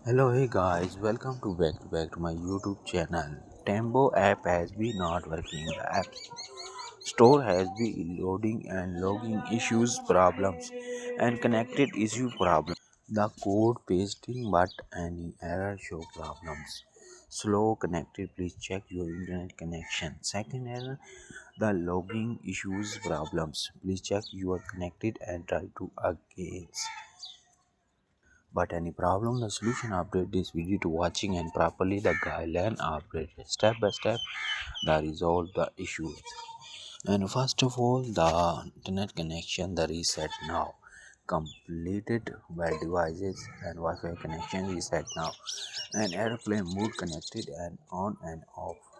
Hello, hey guys, welcome back to my YouTube channel. Tembo app has been not working. The app store has been loading and logging issues problems and connected issue problem. The code pasting but any error show problems. Slow connected, please check your internet connection. Second error, the logging issues problems. Please check you are connected and try to again. But any problem, the solution update this video to watching and properly the guideline update step by step the resolve the issues. And first of all, the internet connection the reset now completed by devices and Wi-Fi connection reset now and airplane mode connected and on and off.